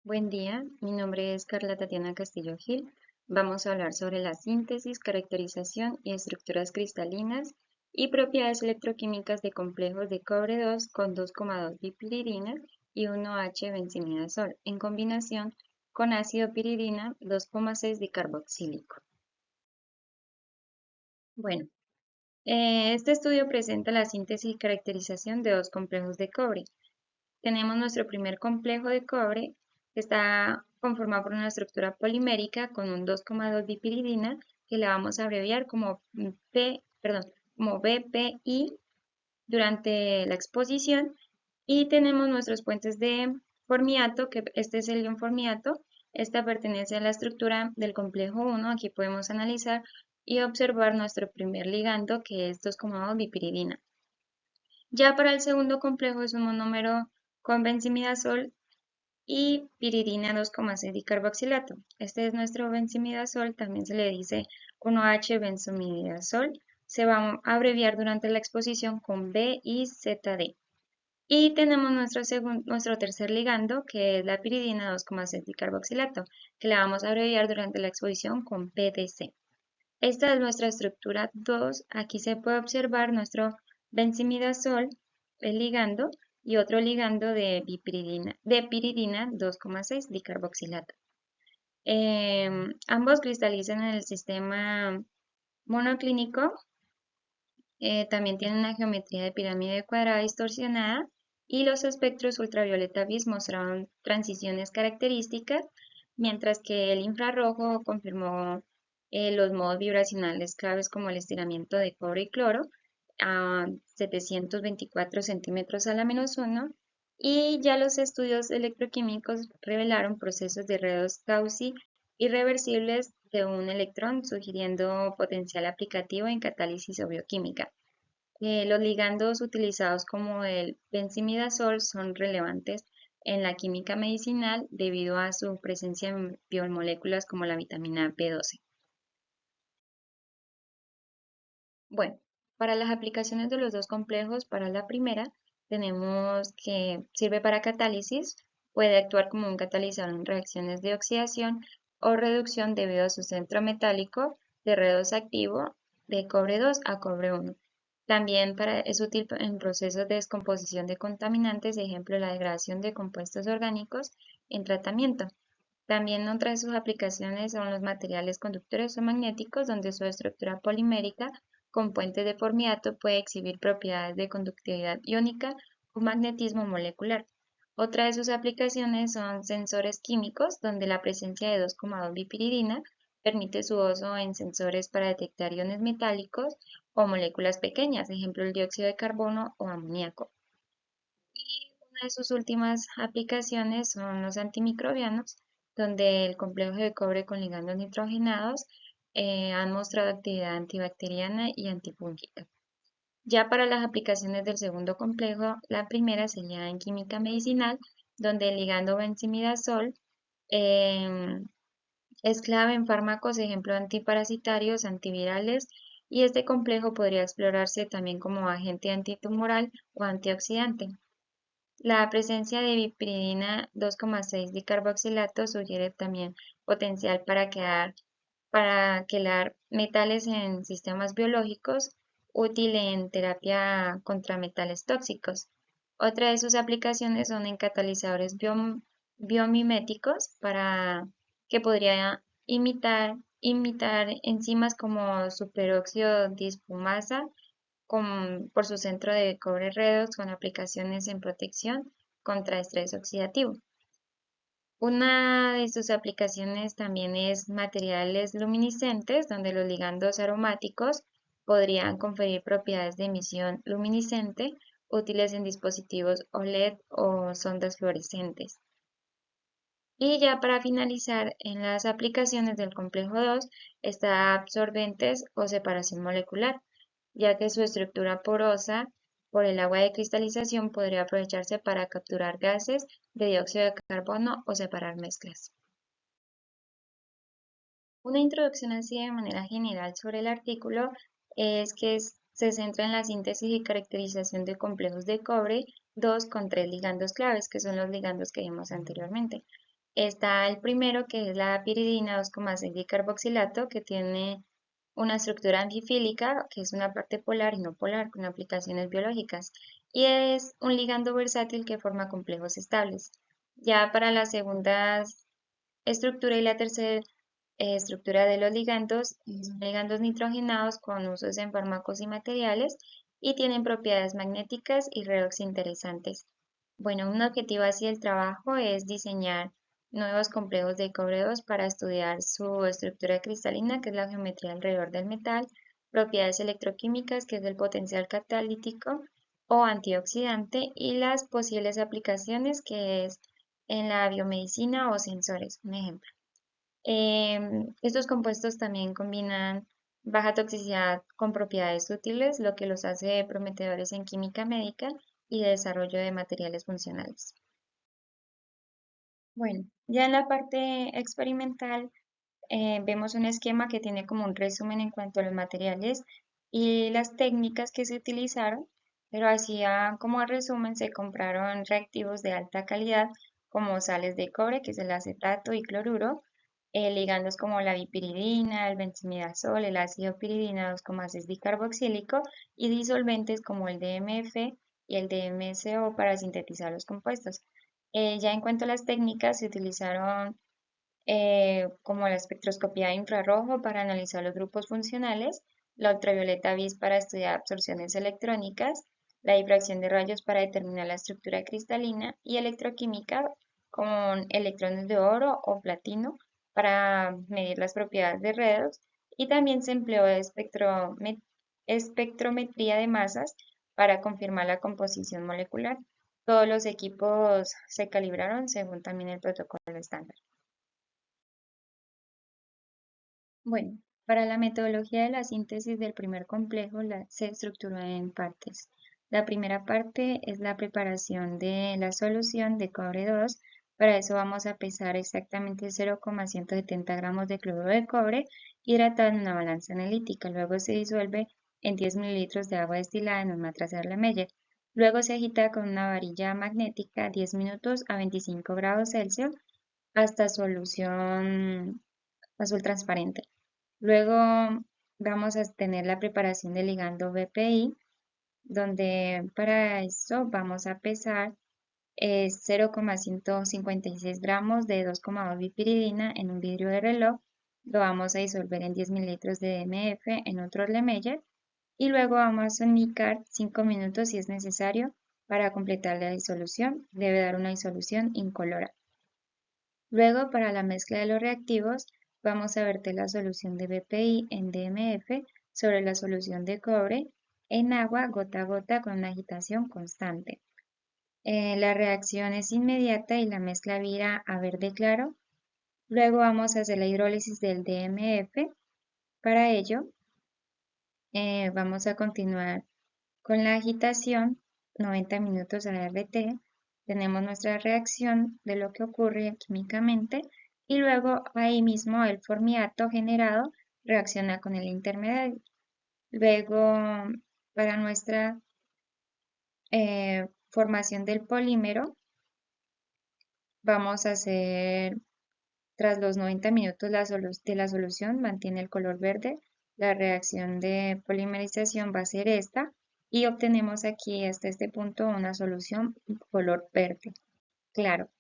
Buen día, mi nombre es Carla Tatiana Castillo Gil. Vamos a hablar sobre la síntesis, caracterización y estructuras cristalinas y propiedades electroquímicas de complejos de cobre 2 con 2,2 dipiridina y 1H benzimidazol en combinación con ácido piridina 2,6 dicarboxílico. Bueno, este estudio presenta la síntesis y caracterización de dos complejos de cobre. Tenemos nuestro primer complejo de cobre, que está conformado por una estructura polimérica con un 2,2 dipiridina, que la vamos a abreviar como como BPI durante la exposición. Y tenemos nuestros puentes de formiato, que este es el ion formiato. Esta pertenece a la estructura del complejo 1. Aquí podemos analizar y observar nuestro primer ligando, que es 2,2 dipiridina. Ya para el segundo complejo es un monómero con benzimidazol y piridina 2,6 dicarboxilato. Este es nuestro benzimidazol, también se le dice 1H benzimidazol. Se va a abreviar durante la exposición con B y ZD. Y tenemos nuestro tercer ligando, que es la piridina 2,6 dicarboxilato, que la vamos a abreviar durante la exposición con PDC. Esta es nuestra estructura 2. Aquí se puede observar nuestro benzimidazol, el ligando, y otro ligando de piridina 2,6 dicarboxilato. Ambos cristalizan en el sistema monoclínico. También tienen una geometría de pirámide cuadrada distorsionada y los espectros ultravioleta bis mostraron transiciones características, mientras que el infrarrojo confirmó los modos vibracionales claves como el estiramiento de cobre y cloro a 724 centímetros a la -1, y ya los estudios electroquímicos revelaron procesos de redos Cauchy irreversibles de un electrón, sugiriendo potencial aplicativo en catálisis o bioquímica. Los ligandos utilizados como el benzimidazol son relevantes en la química medicinal debido a su presencia en biomoléculas como la vitamina B12. Bueno, para las aplicaciones de los dos complejos, para la primera tenemos que sirve para catálisis, puede actuar como un catalizador en reacciones de oxidación o reducción debido a su centro metálico de redox activo de cobre 2 a cobre 1. También es útil en procesos de descomposición de contaminantes, ejemplo la degradación de compuestos orgánicos en tratamiento. También otra de sus aplicaciones son los materiales conductores o magnéticos, donde su estructura polimérica con puentes de formiato puede exhibir propiedades de conductividad iónica o magnetismo molecular. Otra de sus aplicaciones son sensores químicos, donde la presencia de 2,2 bipiridina permite su uso en sensores para detectar iones metálicos o moléculas pequeñas, ejemplo el dióxido de carbono o amoníaco. Y una de sus últimas aplicaciones son los antimicrobianos, donde el complejo de cobre con ligandos nitrogenados han mostrado actividad antibacteriana y antifúngica. Ya para las aplicaciones del segundo complejo, la primera sería en química medicinal, donde el ligando benzimidazol em, es clave en fármacos, ejemplo antiparasitarios, antivirales, y este complejo podría explorarse también como agente antitumoral o antioxidante. La presencia de piperidina 2,6 dicarboxilato sugiere también potencial para quelar metales en sistemas biológicos, útil en terapia contra metales tóxicos. Otra de sus aplicaciones son en catalizadores biomiméticos para que podría imitar enzimas como superóxido dismutasa por su centro de cobre redox con aplicaciones en protección contra estrés oxidativo. Una de sus aplicaciones también es materiales luminiscentes, donde los ligandos aromáticos podrían conferir propiedades de emisión luminiscente útiles en dispositivos OLED o sondas fluorescentes. Y ya para finalizar, en las aplicaciones del complejo 2 está absorbentes o separación molecular, ya que su estructura porosa por el agua de cristalización podría aprovecharse para capturar gases de dióxido de carbono o separar mezclas. Una introducción así de manera general sobre el artículo es que se centra en la síntesis y caracterización de complejos de cobre 2 con 3 ligandos claves, que son los ligandos que vimos anteriormente. Está el primero, que es la piridina 2,6 dicarboxilato, que tiene una estructura anfifílica, que es una parte polar y no polar, con aplicaciones biológicas, y es un ligando versátil que forma complejos estables. Ya para la segunda estructura y la tercera estructura de los ligandos, son ligandos nitrogenados con usos en fármacos y materiales y tienen propiedades magnéticas y redox interesantes. Bueno, un objetivo así del trabajo es diseñar nuevos complejos de cobre 2 para estudiar su estructura cristalina, que es la geometría alrededor del metal, propiedades electroquímicas, que es el potencial catalítico o antioxidante, y las posibles aplicaciones, que es en la biomedicina o sensores, un ejemplo. Estos compuestos también combinan baja toxicidad con propiedades útiles, lo que los hace prometedores en química médica y de desarrollo de materiales funcionales. Bueno, ya en la parte experimental vemos un esquema que tiene como un resumen en cuanto a los materiales y las técnicas que se utilizaron, pero así como resumen se compraron reactivos de alta calidad como sales de cobre, que es el acetato y cloruro, ligandos como la bipiridina, el benzimidazol, el ácido piridina 2,6 dicarboxílico y disolventes como el DMF y el DMSO para sintetizar los compuestos. Ya en cuanto a las técnicas, se utilizaron como la espectroscopía de infrarrojo para analizar los grupos funcionales, la ultravioleta BIS para estudiar absorciones electrónicas, la difracción de rayos para determinar la estructura cristalina y electroquímica con electrones de oro o platino para medir las propiedades de redox, y también se empleó espectrometría de masas para confirmar la composición molecular. Todos los equipos se calibraron según también el protocolo estándar. Bueno, para la metodología de la síntesis del primer complejo se estructuró en partes. La primera parte es la preparación de la solución de cobre 2. Para eso vamos a pesar exactamente 0,170 gramos de cloruro de cobre hidratado en una balanza analítica. Luego se disuelve en 10 mililitros de agua destilada en un matraz de Meyer. Luego se agita con una varilla magnética 10 minutos a 25 grados Celsius hasta solución azul transparente. Luego vamos a tener la preparación del ligando BPI, donde para eso vamos a pesar 0,156 gramos de 2,2 bipiridina en un vidrio de reloj. Lo vamos a disolver en 10 mililitros de DMF en otro Erlenmeyer y luego vamos a sonicar 5 minutos si es necesario para completar la disolución. Debe dar una disolución incolora. Luego, para la mezcla de los reactivos, vamos a verter la solución de BPI en DMF sobre la solución de cobre en agua gota a gota con una agitación constante. La reacción es inmediata y la mezcla vira a verde claro. Luego vamos a hacer la hidrólisis del DMF. Para ello, vamos a continuar con la agitación 90 minutos a RT. Tenemos nuestra reacción de lo que ocurre químicamente y luego ahí mismo el formiato generado reacciona con el intermediario. Luego, para nuestra formación del polímero, vamos a hacer, tras los 90 minutos de la solución, mantiene el color verde. La reacción de polimerización va a ser esta y obtenemos aquí hasta este punto una solución color verde. Claro.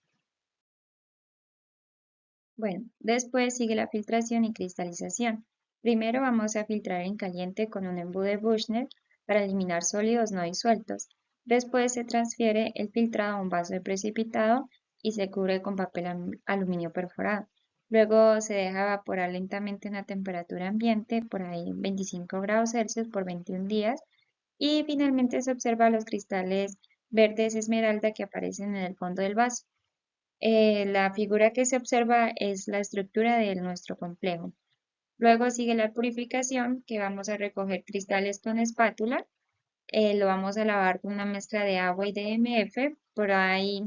Bueno, después sigue la filtración y cristalización. Primero vamos a filtrar en caliente con un embudo de Büchner para eliminar sólidos no disueltos. Después se transfiere el filtrado a un vaso de precipitado y se cubre con papel aluminio perforado. Luego se deja evaporar lentamente en a temperatura ambiente, por ahí 25 grados Celsius por 21 días. Y finalmente se observa los cristales verdes esmeralda que aparecen en el fondo del vaso. La figura que se observa es la estructura de nuestro complejo. Luego sigue la purificación, que vamos a recoger cristales con espátula. Lo vamos a lavar con una mezcla de agua y DMF. Por ahí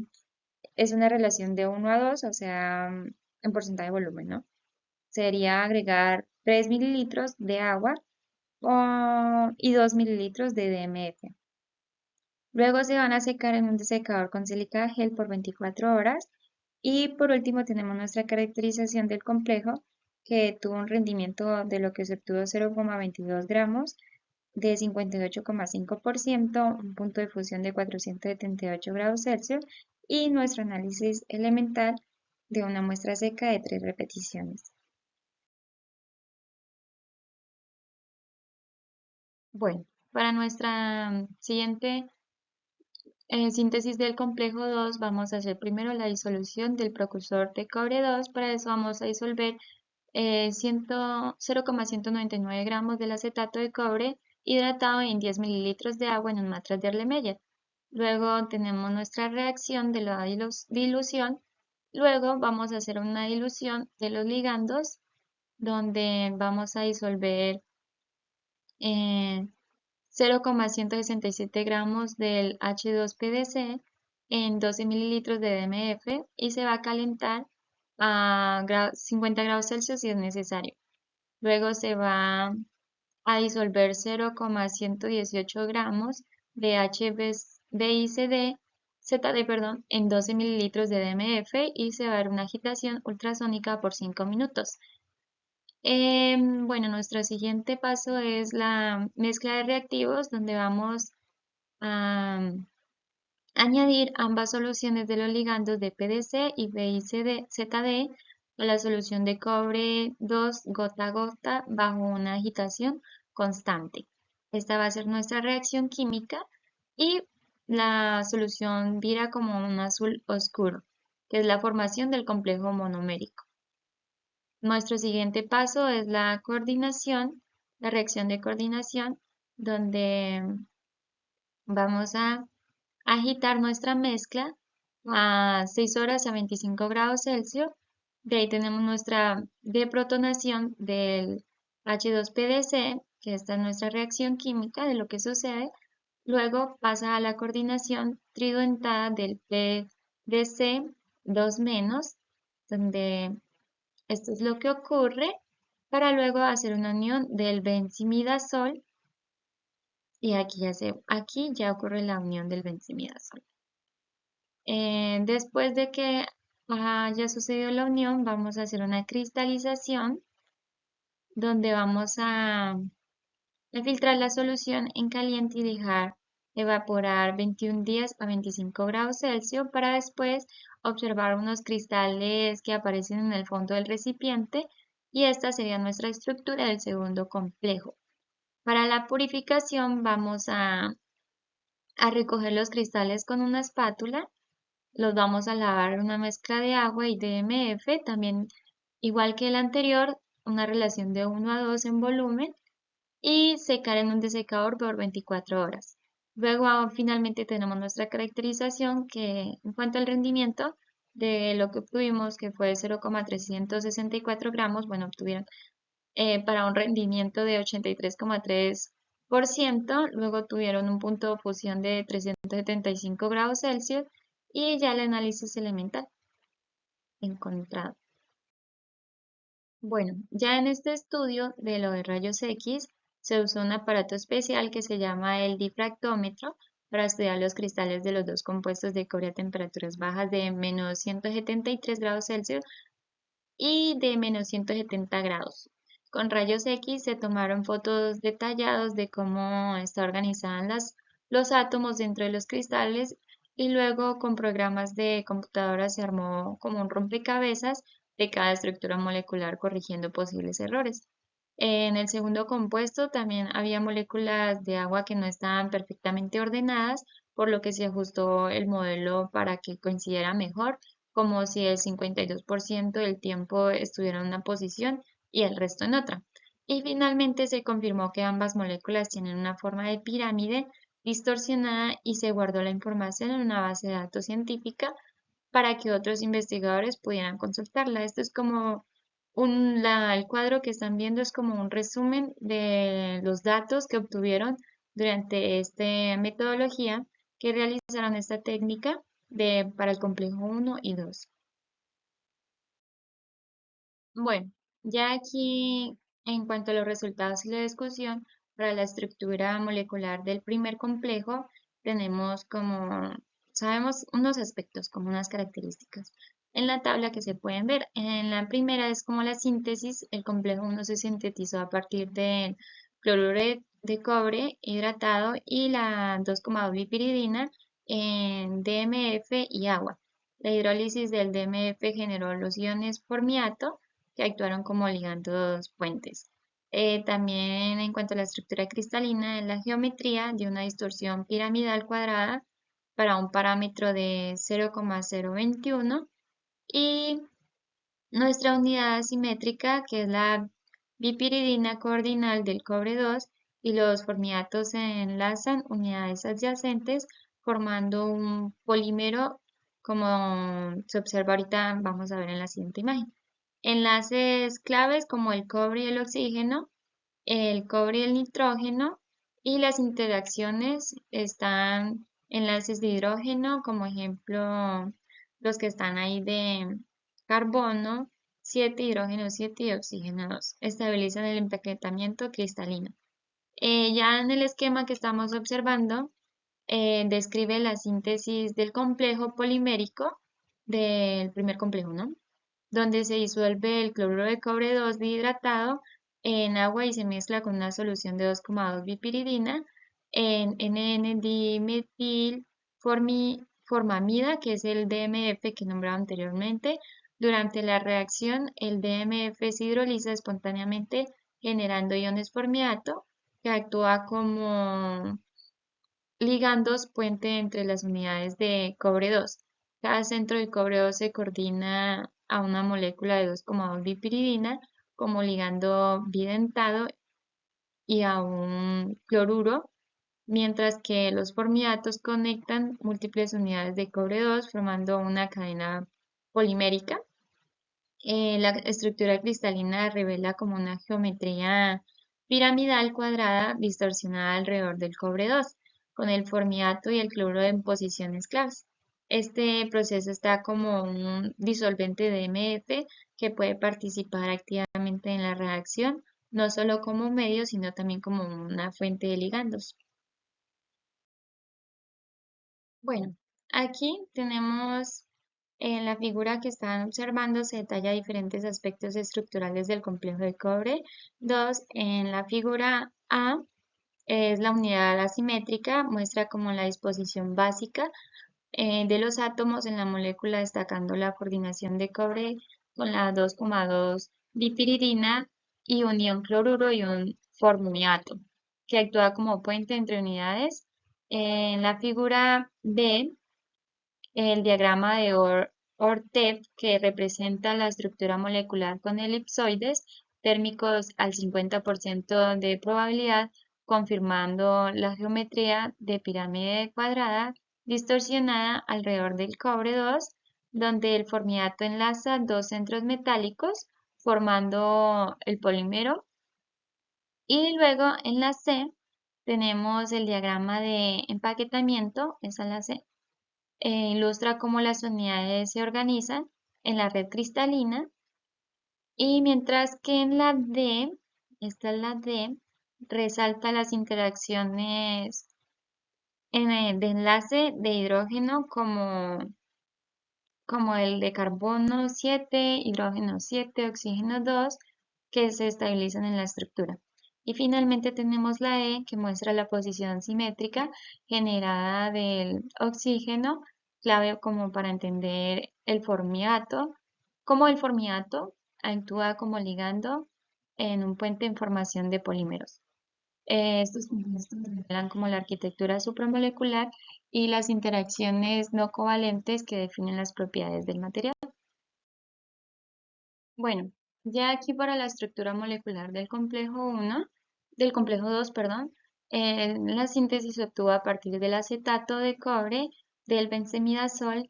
es una relación de 1 a 2, o sea, en porcentaje de volumen, ¿no? Sería agregar 3 mililitros de agua y 2 mililitros de DMF. Luego se van a secar en un desecador con sílica de gel por 24 horas Y por último tenemos nuestra caracterización del complejo, que tuvo un rendimiento de lo que se obtuvo 0,22 gramos de 58,5%, un punto de fusión de 478 grados Celsius y nuestro análisis elemental de una muestra seca de 3 repeticiones. Bueno, para nuestra siguiente síntesis del complejo 2 vamos a hacer primero la disolución del precursor de cobre 2. Para eso vamos a disolver 0,199 gramos del acetato de cobre hidratado en 10 mililitros de agua en un matraz de Erlenmeyer. Luego tenemos nuestra reacción de la dilución. Luego vamos a hacer una dilución de los ligandos donde vamos a disolver eh, 0,167 gramos del H2PDC en 12 mililitros de DMF y se va a calentar a 50 grados Celsius si es necesario. Luego se va a disolver 0,118 gramos de HBICD, ZD, perdón, en 12 mililitros de DMF y se va a dar una agitación ultrasónica por 5 minutos. Bueno, nuestro siguiente paso es la mezcla de reactivos, donde vamos a añadir ambas soluciones de los ligandos de PDC y BICD-ZD a la solución de cobre 2 gota a gota bajo una agitación constante. Esta va a ser nuestra reacción química y la solución vira como un azul oscuro, que es la formación del complejo monomérico. Nuestro siguiente paso es la coordinación, la reacción de coordinación, donde vamos a agitar nuestra mezcla a 6 horas a 25 grados Celsius. De ahí tenemos nuestra deprotonación del H2PDC, que esta es nuestra reacción química de lo que sucede. Luego pasa a la coordinación tridentada del PDC 2 menos, donde esto es lo que ocurre para luego hacer una unión del benzimidazol y aquí ya ocurre la unión del benzimidazol. Después de que haya sucedido la unión, vamos a hacer una cristalización donde vamos a filtrar la solución en caliente y dejar evaporar 21 días a 25 grados Celsius para después observar unos cristales que aparecen en el fondo del recipiente y esta sería nuestra estructura del segundo complejo. Para la purificación vamos a recoger los cristales con una espátula, los vamos a lavar en una mezcla de agua y DMF, también igual que el anterior, una relación de 1 a 2 en volumen y secar en un desecador por 24 horas. Luego finalmente tenemos nuestra caracterización que en cuanto al rendimiento de lo que obtuvimos, que fue 0,364 gramos, bueno, obtuvieron para un rendimiento de 83,3%, luego tuvieron un punto de fusión de 375 grados Celsius y ya el análisis elemental encontrado. Bueno, ya en este estudio de lo de rayos X se usó un aparato especial que se llama el difractómetro para estudiar los cristales de los dos compuestos de cobre a temperaturas bajas de menos 173 grados Celsius y de menos 170 grados. Con rayos X se tomaron fotos detalladas de cómo está organizaban los átomos dentro de los cristales y luego con programas de computadora se armó como un rompecabezas de cada estructura molecular corrigiendo posibles errores. En el segundo compuesto también había moléculas de agua que no estaban perfectamente ordenadas, por lo que se ajustó el modelo para que coincidiera mejor, como si el 52% del tiempo estuviera en una posición y el resto en otra. Y finalmente se confirmó que ambas moléculas tienen una forma de pirámide distorsionada y se guardó la información en una base de datos científica para que otros investigadores pudieran consultarla. Esto es como el cuadro que están viendo es como un resumen de los datos que obtuvieron durante esta metodología que realizaron esta técnica para el complejo 1 y 2. Bueno, ya aquí en cuanto a los resultados y la discusión, para la estructura molecular del primer complejo tenemos como, sabemos unos aspectos, como unas características. en la tabla que se pueden ver. En la primera es como la síntesis, el complejo 1 se sintetizó a partir del cloruro de cobre hidratado y la 2,2-bipiridina en DMF y agua. La hidrólisis del DMF generó los iones formiato que actuaron como ligandos puentes. También en cuanto a la estructura cristalina, en la geometría de una distorsión piramidal cuadrada para un parámetro de 0,021 y nuestra unidad asimétrica, que es la bipiridina coordinal del cobre 2, y los formiatos se enlazan unidades adyacentes formando un polímero, como se observa ahorita, vamos a ver en la siguiente imagen. Enlaces claves como el cobre y el cobre y el nitrógeno, y las interacciones están enlaces de hidrógeno, como ejemplo los que están ahí de carbono 7, hidrógeno 7 y oxígeno 2. Estabilizan el empaquetamiento cristalino. Ya en el esquema que estamos observando, describe la síntesis del complejo polimérico del primer complejo, ¿no? Donde se disuelve el cloruro de cobre 2 dihidratado en agua y se mezcla con una solución de 2,2-bipiridina en NN-dimetilformamida, que es el DMF que nombraba anteriormente. Durante la reacción, el DMF se hidroliza espontáneamente generando iones formiato, que actúa como ligandos puente entre las unidades de cobre 2. Cada centro del cobre 2 se coordina a una molécula de 2,2-bipiridina como ligando bidentado y a un cloruro, mientras que los formiatos conectan múltiples unidades de cobre 2 formando una cadena polimérica. La estructura cristalina revela como una geometría piramidal cuadrada distorsionada alrededor del cobre 2, con el formiato y el cloruro en posiciones claves. Este proceso está como un disolvente de MF que puede participar activamente en la reacción, no solo como medio, sino también como una fuente de ligandos. Bueno, aquí tenemos en la figura que están observando se detalla diferentes aspectos estructurales del complejo de cobre 2. En la figura A es la unidad asimétrica, muestra como la disposición básica de los átomos en la molécula, destacando la coordinación de cobre con la 2,2 bipiridina y un ion cloruro y un formiato, que actúa como puente entre unidades. En la figura B el diagrama de Ortev, que representa la estructura molecular con elipsoides térmicos al 50% de probabilidad, confirmando la geometría de pirámide cuadrada distorsionada alrededor del cobre 2, donde el formiato enlaza dos centros metálicos formando el polímero. Y luego en la C tenemos el diagrama de empaquetamiento, esa es la C, ilustra cómo las unidades se organizan en la red cristalina, y mientras que en la D, esta es la D, resalta las interacciones de enlace de hidrógeno como el de carbono 7, hidrógeno 7, oxígeno 2, que se estabilizan en la estructura. Y finalmente tenemos la E, que muestra la posición simétrica generada del oxígeno, clave como para entender el formiato, cómo el formiato actúa como ligando en un puente en formación de polímeros. Estos compuestos revelan como la arquitectura supramolecular y las interacciones no covalentes que definen las propiedades del material. Bueno, ya aquí para la estructura molecular del complejo 2, perdón, la síntesis se obtuvo a partir del acetato de cobre, del benzimidazol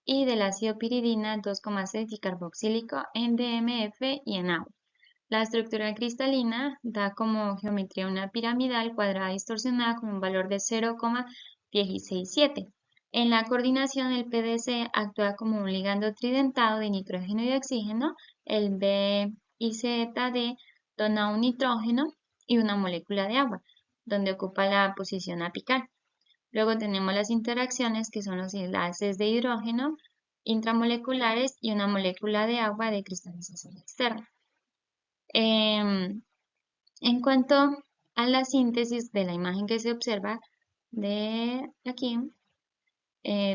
y del ácido piridina 2,6 dicarboxílico en DMF y en agua. La estructura cristalina da como geometría una piramidal cuadrada distorsionada con un valor de 0,167. En la coordinación, el PDC actúa como un ligando tridentado de nitrógeno y oxígeno. El BIZD dona un nitrógeno y una molécula de agua, donde ocupa la posición apical. Luego tenemos las interacciones, que son los enlaces de hidrógeno intramoleculares y una molécula de agua de cristalización externa. Em, en cuanto a la síntesis de la imagen que se observa de aquí,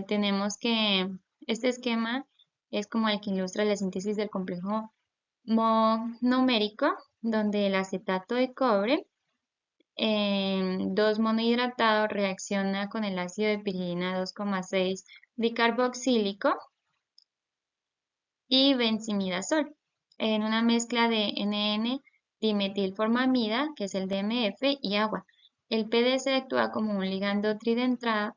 tenemos que este esquema es como el que ilustra la síntesis del complejo monomérico, donde el acetato de cobre 2 monohidratado reacciona con el ácido de piridina 2,6 dicarboxílico y benzimidazol en una mezcla de NN-dimetilformamida, que es el DMF, y agua. El PDC actúa como un ligando tridentado,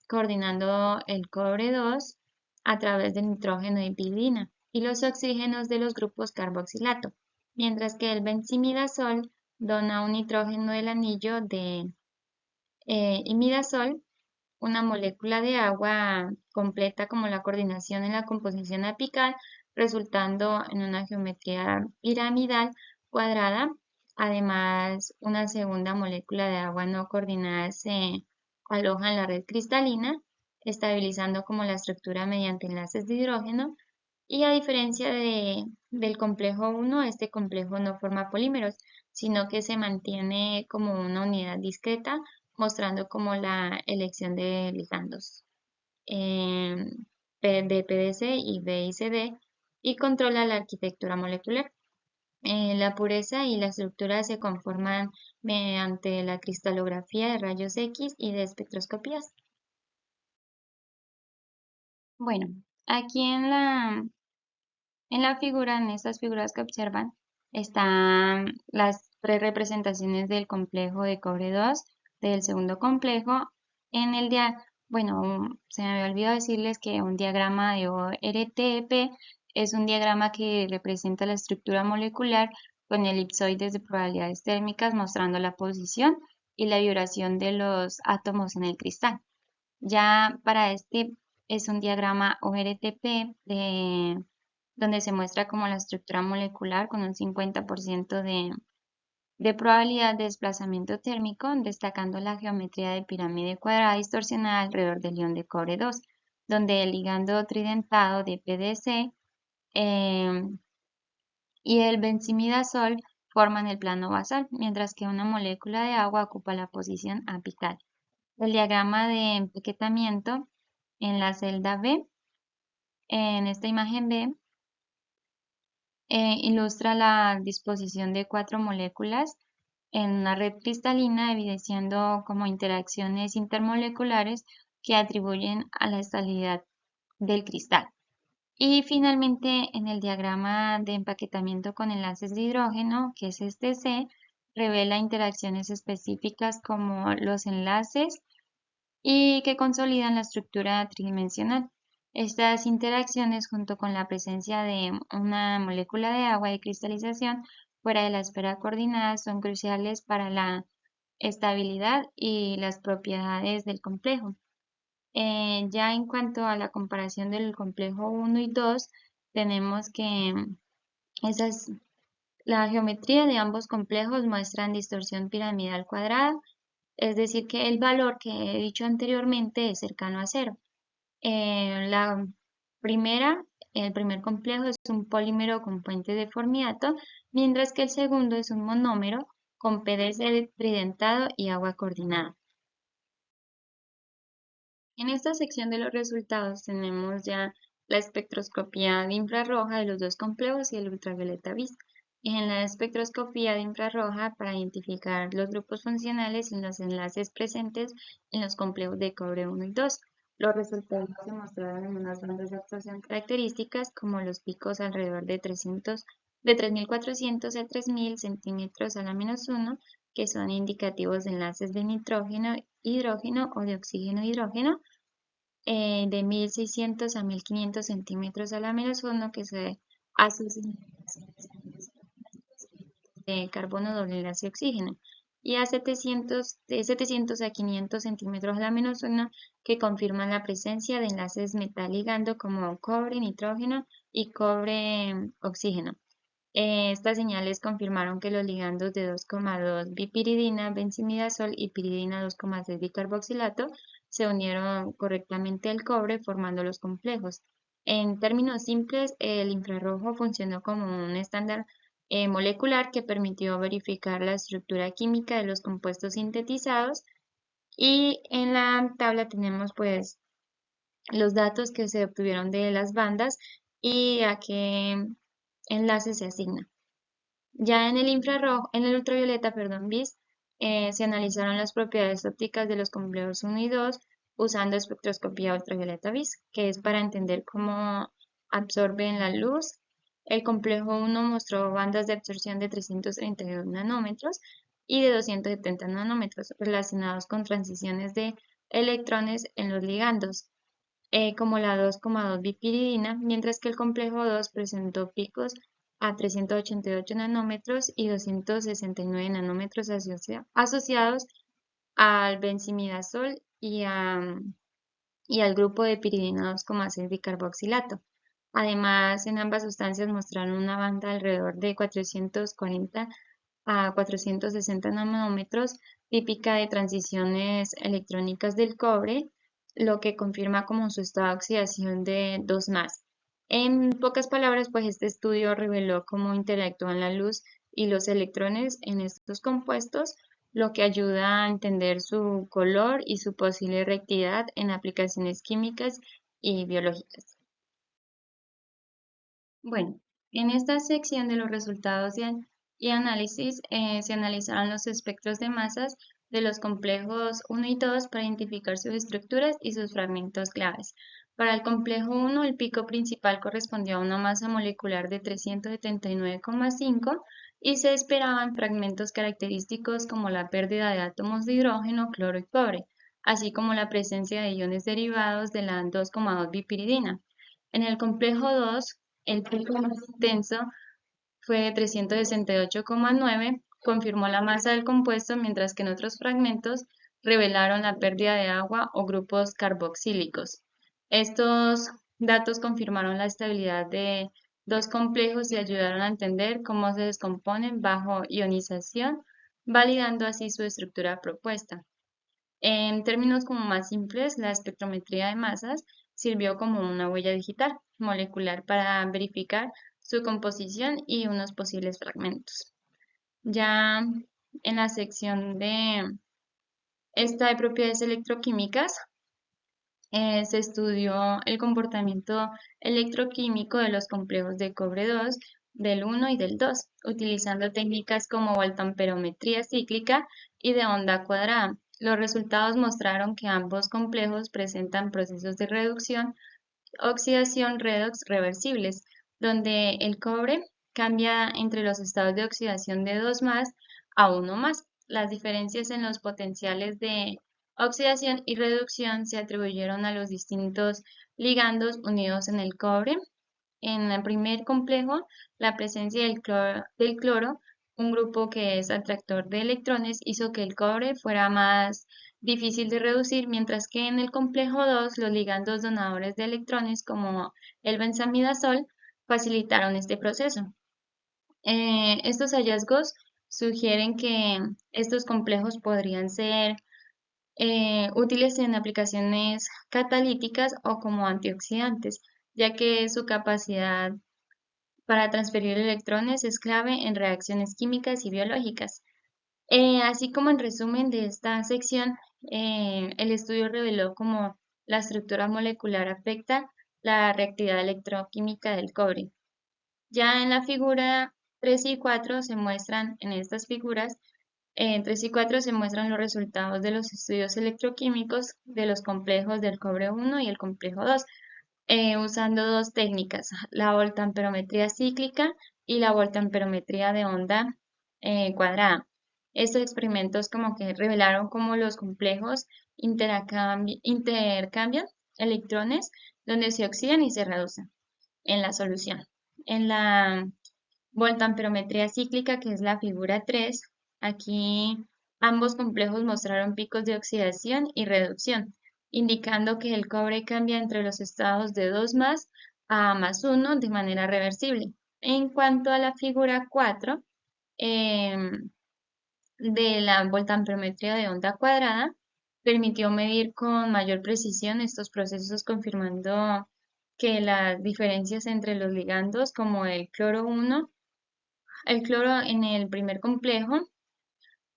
coordinando el cobre 2 a través del nitrógeno y piridina y los oxígenos de los grupos carboxilato, mientras que el benzimidazol dona un nitrógeno del anillo de imidazol, una molécula de agua completa como la coordinación en la composición apical, resultando en una geometría piramidal cuadrada. Además, una segunda molécula de agua no coordinada se aloja en la red cristalina, estabilizando como la estructura mediante enlaces de hidrógeno. Y a diferencia del complejo 1, este complejo no forma polímeros, sino que se mantiene como una unidad discreta, mostrando como la elección de ligandos de PDC y BICD y controla la arquitectura molecular. La pureza y la estructura se conforman mediante la cristalografía de rayos X y de espectroscopías. Bueno, aquí en la figura, en estas figuras que observan, están las tres representaciones del complejo de cobre 2, del segundo complejo. Bueno, se me había olvidado decirles que un diagrama de ORTP es un diagrama que representa la estructura molecular con elipsoides de probabilidades térmicas mostrando la posición y la vibración de los átomos en el cristal. Ya para este es un diagrama ORTP donde se muestra como la estructura molecular con un 50% de probabilidad de desplazamiento térmico, destacando la geometría de pirámide cuadrada distorsionada alrededor del ion de cobre 2, donde el ligando tridentado de PDC y el benzimidazol forman el plano basal, mientras que una molécula de agua ocupa la posición apical. El diagrama de empaquetamiento en la celda B, en esta imagen B, ilustra la disposición de 4 moléculas en una red cristalina, evidenciando como interacciones intermoleculares que atribuyen a la estabilidad del cristal. Y finalmente, en el diagrama de empaquetamiento con enlaces de hidrógeno, que es este C, revela interacciones específicas como los enlaces y que consolidan la estructura tridimensional. Estas interacciones, junto con la presencia de una molécula de agua de cristalización fuera de la esfera coordinada, son cruciales para la estabilidad y las propiedades del complejo. Ya en cuanto a la comparación del complejo 1 y 2, tenemos que esas, la geometría de ambos complejos muestran distorsión piramidal cuadrada, es decir, que el valor que he dicho anteriormente es cercano a cero. La primera, el primer complejo es un polímero con puente de formiato, mientras que el segundo es un monómero con PDC tridentado y agua coordinada. En esta sección de los resultados tenemos ya la espectroscopía de infrarroja de los dos complejos y el ultravioleta vis. En la espectroscopía de infrarroja para identificar los grupos funcionales y los enlaces presentes en los complejos de cobre 1 y 2. Los resultados se mostraron en unas bandas de absorción características como los picos alrededor de 3.400 a 3.000 centímetros a la -1, que son indicativos de enlaces de nitrógeno, hidrógeno o de oxígeno, hidrógeno, de 1.600 a 1.500 centímetros a la -1, que se asocian de carbono, doble enlace y oxígeno, y a 700, de 700 a 500 centímetros a la -1, que confirman la presencia de enlaces metal ligando como cobre, nitrógeno y cobre, oxígeno. Estas señales confirmaron que los ligandos de 2,2 bipiridina, benzimidazol y piridina 2,6 bicarboxilato se unieron correctamente al cobre formando los complejos. En términos simples, el infrarrojo funcionó como un estándar molecular que permitió verificar la estructura química de los compuestos sintetizados y en la tabla tenemos pues los datos que se obtuvieron de las bandas y a qué enlace se asigna. Ya en el infrarrojo, en el ultravioleta, perdón, BIS, se analizaron las propiedades ópticas de los complejos 1 y 2 usando espectroscopía ultravioleta BIS, que es para entender cómo absorben la luz. El complejo 1 mostró bandas de absorción de 332 nanómetros y de 270 nanómetros relacionados con transiciones de electrones en los ligandos, como la 2,2 bipiridina, mientras que el complejo 2 presentó picos a 388 nanómetros y 269 nanómetros asociados al benzimidazol y al grupo de piridina 2,6 bicarboxilato. Además, en ambas sustancias mostraron una banda alrededor de 440 a 460 nanómetros, típica de transiciones electrónicas del cobre, lo que confirma como su estado de oxidación de 2 más. En pocas palabras, pues este estudio reveló cómo interactúan la luz y los electrones en estos compuestos, lo que ayuda a entender su color y su posible reactividad en aplicaciones químicas y biológicas. Bueno, en esta sección de los resultados y análisis se analizaron los espectros de masas de los complejos 1 y 2 para identificar sus estructuras y sus fragmentos claves. Para el complejo 1, el pico principal correspondió a una masa molecular de 379,5 y se esperaban fragmentos característicos como la pérdida de átomos de hidrógeno, cloro y cobre, así como la presencia de iones derivados de la 2,2 bipiridina. En el complejo 2, el pico más intenso fue de 368,9, confirmó la masa del compuesto, mientras que en otros fragmentos revelaron la pérdida de agua o grupos carboxílicos. Estos datos confirmaron la estabilidad de dos complejos y ayudaron a entender cómo se descomponen bajo ionización, validando así su estructura propuesta. En términos como más simples, la espectrometría de masas sirvió como una huella digital molecular para verificar su composición y unos posibles fragmentos. Ya en la sección de esta de propiedades electroquímicas, se estudió el comportamiento electroquímico de los complejos de cobre 2, del 1 y del 2, utilizando técnicas como voltamperometría cíclica y de onda cuadrada. Los resultados mostraron que ambos complejos presentan procesos de reducción, oxidación redox reversibles, donde el cobre cambia entre los estados de oxidación de 2 más a 1 más. Las diferencias en los potenciales de oxidación y reducción se atribuyeron a los distintos ligandos unidos en el cobre. En el primer complejo, la presencia del cloro, un grupo que es atractor de electrones, hizo que el cobre fuera más difícil de reducir, mientras que en el complejo 2, los ligandos donadores de electrones, como el benzamidazol, facilitaron este proceso. Estos hallazgos sugieren que estos complejos podrían ser útiles en aplicaciones catalíticas o como antioxidantes, ya que su capacidad para transferir electrones es clave en reacciones químicas y biológicas. Así como en resumen de esta sección, el estudio reveló cómo la estructura molecular afecta la reactividad electroquímica del cobre. Ya en la figura 3 y 4 se muestran, en estas figuras, en 3 y 4 se muestran los resultados de los estudios electroquímicos de los complejos del cobre 1 y el complejo 2, usando dos técnicas, la voltamperometría cíclica y la voltamperometría de onda cuadrada. Estos experimentos como que revelaron cómo los complejos intercambian electrones donde se oxidan y se reducen en la solución. En la voltamperometría cíclica, que es la figura 3, aquí ambos complejos mostraron picos de oxidación y reducción, indicando que el cobre cambia entre los estados de 2 más a más 1 de manera reversible. En cuanto a la figura 4, de la voltamperometría de onda cuadrada, permitió medir con mayor precisión estos procesos, confirmando que las diferencias entre los ligandos, como el cloro en el primer complejo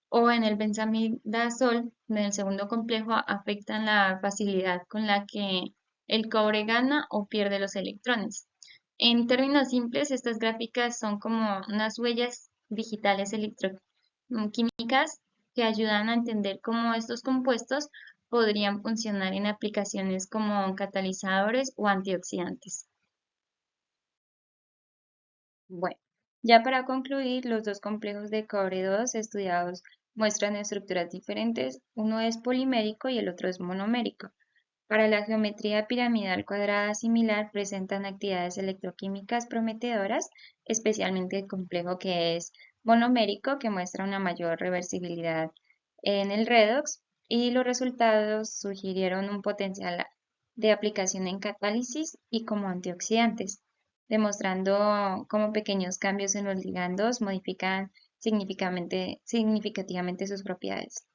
o en el benzamidazol en el segundo complejo, afectan la facilidad con la que el cobre gana o pierde los electrones. En términos simples, estas gráficas son como unas huellas digitales electroquímicas que ayudan a entender cómo estos compuestos podrían funcionar en aplicaciones como catalizadores o antioxidantes. Bueno, ya para concluir, los dos complejos de cobre 2 estudiados muestran estructuras diferentes. Uno es polimérico y el otro es monomérico. Para la geometría piramidal cuadrada similar presentan actividades electroquímicas prometedoras, especialmente el complejo que es monomérico, que muestra una mayor reversibilidad en el redox, y los resultados sugirieron un potencial de aplicación en catálisis y como antioxidantes, demostrando cómo pequeños cambios en los ligandos modifican significativamente sus propiedades.